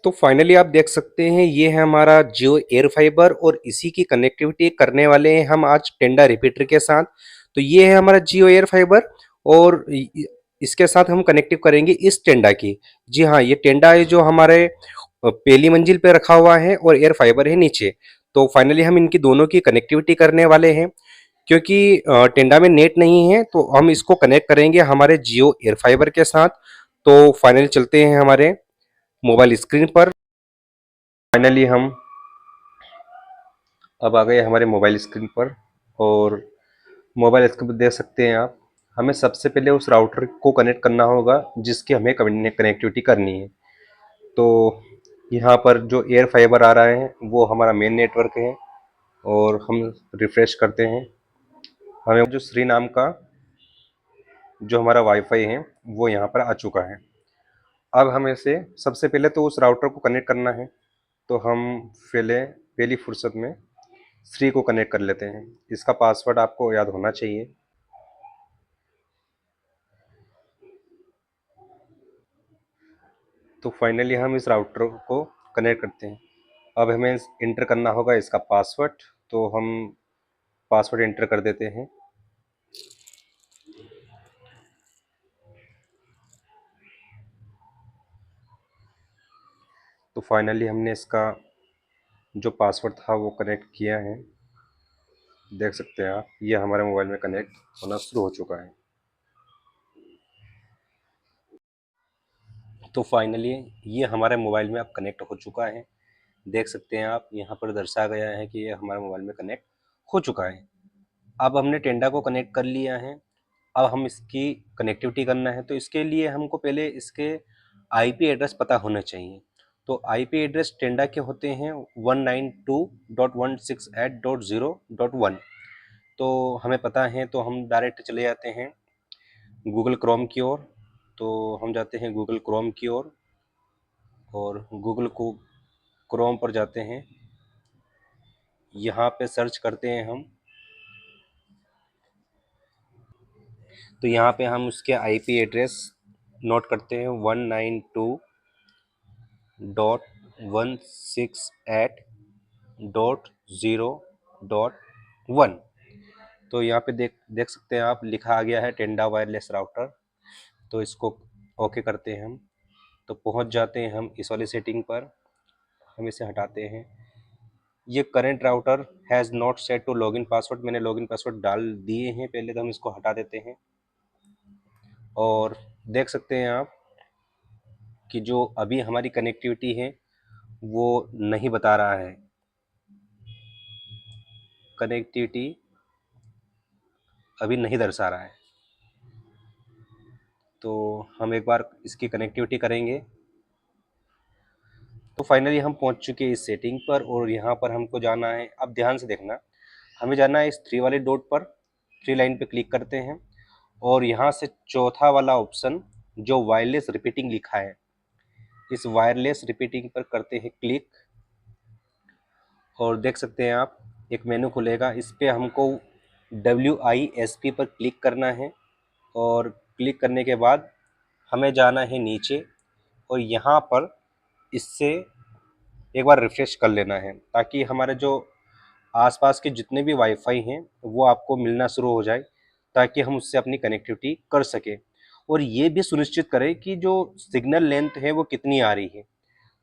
तो फाइनली आप देख सकते हैं ये है हमारा जियो एयर फाइबर और इसी की कनेक्टिविटी करने वाले हैं हम आज टेंडा रिपीटर के साथ। तो ये है हमारा जियो एयर फाइबर और इसके साथ हम कनेक्टिव करेंगे इस टेंडा की। जी हाँ, ये टेंडा है जो हमारे पहली मंजिल पे रखा हुआ है और एयर फाइबर है नीचे। तो फाइनली हम इनकी दोनों की कनेक्टिविटी करने वाले हैं क्योंकि टेंडा में नेट नहीं है तो हम इसको कनेक्ट करेंगे हमारे जियो एयर फाइबर के साथ। तो फाइनली चलते हैं हमारे मोबाइल स्क्रीन पर। फाइनली हम अब आ गए हमारे मोबाइल स्क्रीन पर और मोबाइल स्क्रीन पर देख सकते हैं आप। हमें सबसे पहले उस राउटर को कनेक्ट करना होगा जिसकी हमें कनेक्टिविटी करनी है। तो यहाँ पर जो एयर फाइबर आ रहा है वो हमारा मेन नेटवर्क है और हम रिफ्रेश करते हैं। हमें जो श्री नाम का जो हमारा वाईफाई है वो यहाँ पर आ चुका है। अब हमें से सबसे पहले तो उस राउटर को कनेक्ट करना है। तो हम पहली फुर्सत में श्री को कनेक्ट कर लेते हैं। इसका पासवर्ड आपको याद होना चाहिए। तो फाइनली हम इस राउटर को कनेक्ट करते हैं। अब हमें इंटर करना होगा इसका पासवर्ड। तो हम पासवर्ड इंटर कर देते हैं। तो फाइनली हमने इसका जो पासवर्ड था वो कनेक्ट किया है। देख सकते हैं आप, ये हमारे मोबाइल में कनेक्ट होना शुरू हो चुका है। तो फाइनली ये हमारे मोबाइल में अब कनेक्ट हो चुका है। देख सकते हैं आप, यहाँ पर दर्शाया गया है कि ये हमारे मोबाइल में कनेक्ट हो चुका है। अब हमने टेंडा को कनेक्ट कर लिया है। अब हम इसकी कनेक्टिविटी करना है तो इसके लिए हमको पहले इसके आईपी एड्रेस पता होना चाहिए। तो आईपी एड्रेस टेंडा के होते हैं 192.168.0.1। तो हमें पता है तो हम डायरेक्ट चले जाते हैं गूगल क्रोम की ओर। तो हम जाते हैं गूगल क्रोम की ओर और गूगल को क्रोम पर जाते हैं। यहाँ पे सर्च करते हैं हम। तो यहाँ पे हम उसके आईपी एड्रेस नोट करते हैं 192.168.0.1। तो यहाँ पे देख देख सकते हैं आप, लिखा आ गया है टेंडा वायरलेस राउटर। तो इसको ओके करते हैं हम। तो पहुँच जाते हैं हम इस वाली सेटिंग पर। हम इसे हटाते हैं। ये current router has not set to login password, मैंने लॉगिन पासवर्ड डाल दिए हैं पहले, तो हम इसको हटा देते हैं। और देख सकते हैं आप कि जो अभी हमारी कनेक्टिविटी है वो नहीं बता रहा है। कनेक्टिविटी अभी नहीं दर्शा रहा है। तो हम एक बार इसकी कनेक्टिविटी करेंगे। तो फाइनली हम पहुंच चुके हैं इस सेटिंग पर और यहाँ पर हमको जाना है। अब ध्यान से देखना, हमें जाना है इस थ्री वाले डॉट पर। थ्री लाइन पे क्लिक करते हैं और यहाँ से चौथा वाला ऑप्शन जो वायरलेस रिपीटिंग लिखा है, इस वायरलेस रिपीटिंग पर करते हैं क्लिक। और देख सकते हैं आप, एक मेनू खुलेगा। इस पे हमको WISP पर क्लिक करना है और क्लिक करने के बाद हमें जाना है नीचे और यहाँ पर इससे एक बार रिफ्रेश कर लेना है ताकि हमारे जो आसपास के जितने भी वाईफाई हैं वो आपको मिलना शुरू हो जाए, ताकि हम उससे अपनी कनेक्टिविटी कर सकें। और ये भी सुनिश्चित करें कि जो सिग्नल लेंथ है वो कितनी आ रही है।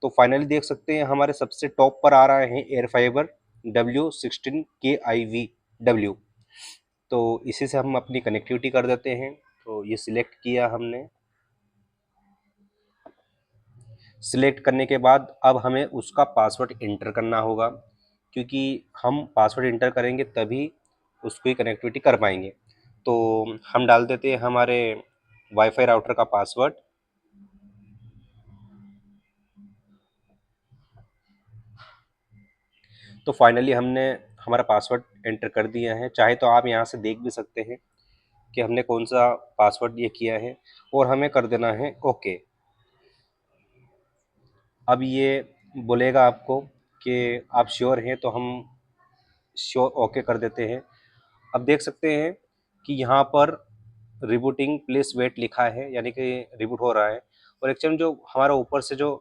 तो फाइनली देख सकते हैं हमारे सबसे टॉप पर आ रहा है एयर फाइबर W16KIV। तो इसी से हम अपनी कनेक्टिविटी कर देते हैं। तो ये सिलेक्ट किया हमने। सिलेक्ट करने के बाद अब हमें उसका पासवर्ड इंटर करना होगा, क्योंकि हम पासवर्ड इंटर करेंगे तभी उसकी कनेक्टिविटी कर पाएंगे। तो हम डाल देते हैं हमारे वाईफाई राउटर का पासवर्ड। तो फाइनली हमने हमारा पासवर्ड एंटर कर दिया है। चाहे तो आप यहाँ से देख भी सकते हैं कि हमने कौन सा पासवर्ड ये किया है और हमें कर देना है ओके। अब ये बोलेगा आपको कि आप श्योर हैं, तो हम श्योर ओके कर देते हैं। अब देख सकते हैं कि यहाँ पर रिबूटिंग प्लीज वेट लिखा है, यानी कि रिबूट हो रहा है। और एक्चुअली जो हमारा ऊपर से जो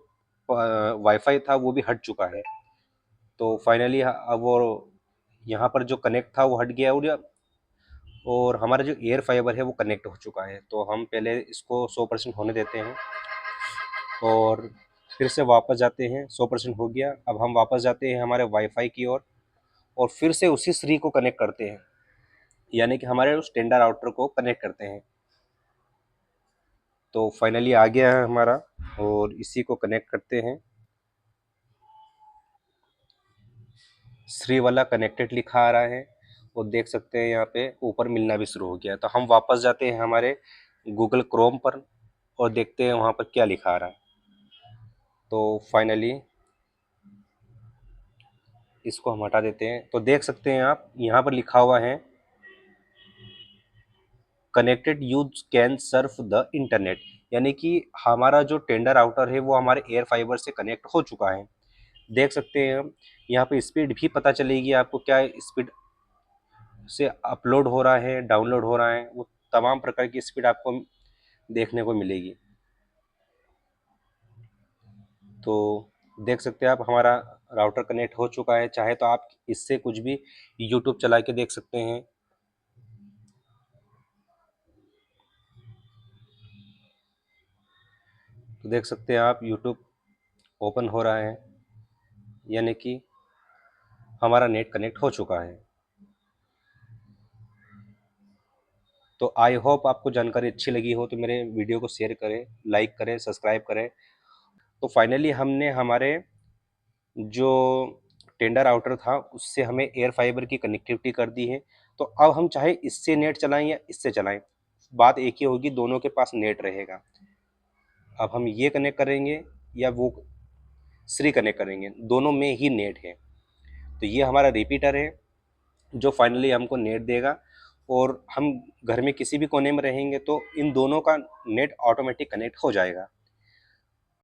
वाईफाई था वो भी हट चुका है। तो फाइनली अब वो यहाँ पर जो कनेक्ट था वो हट गया, और हमारा जो एयर फाइबर है वो कनेक्ट हो चुका है। तो हम पहले इसको 100% होने देते हैं और फिर से वापस जाते हैं। 100% हो गया, अब हम वापस जाते हैं हमारे वाईफाई की ओर, और फिर से उसी श्री को कनेक्ट करते हैं, यानी कि हमारे उस टेंडर राउटर को कनेक्ट करते हैं। तो फाइनली आ गया है हमारा, और इसी को कनेक्ट करते हैं। श्री वाला कनेक्टेड लिखा आ रहा है, और देख सकते हैं यहाँ पे ऊपर मिलना भी शुरू हो गया है। तो हम वापस जाते हैं हमारे गूगल क्रोम पर और देखते हैं वहाँ पर क्या लिखा आ रहा है। तो फाइनली इसको हम हटा देते हैं। तो देख सकते हैं आप यहाँ पर लिखा हुआ है connected use can Surf the internet, यानी कि हमारा जो टेंडर राउटर है वो हमारे एयर फाइबर से कनेक्ट हो चुका है। देख सकते हैं हम यहाँ पे स्पीड भी पता चलेगी आपको, क्या स्पीड से अपलोड हो रहा है, डाउनलोड हो रहा है, वो तमाम प्रकार की स्पीड आपको देखने को मिलेगी। तो देख सकते हैं आप हमारा राउटर कनेक्ट हो चुका है। चाहे तो आप इससे कुछ भी यूट्यूब चला के देख सकते हैं। तो देख सकते हैं आप यूट्यूब ओपन हो रहा है, यानी कि हमारा नेट कनेक्ट हो चुका है। तो आई होप आपको जानकारी अच्छी लगी हो, तो मेरे वीडियो को शेयर करें, लाइक करें, सब्सक्राइब करें। तो फाइनली हमने हमारे जो टेंडर राउटर था उससे हमें एयर फाइबर की कनेक्टिविटी कर दी है। तो अब हम चाहे इससे नेट चलाएं या इससे चलाएं, बात एक ही होगी, दोनों के पास नेट रहेगा। अब हम ये कनेक्ट करेंगे या वो श्री कनेक्ट करेंगे, दोनों में ही नेट है। तो ये हमारा रिपीटर है जो फाइनली हमको नेट देगा, और हम घर में किसी भी कोने में रहेंगे तो इन दोनों का नेट ऑटोमेटिक कनेक्ट हो जाएगा।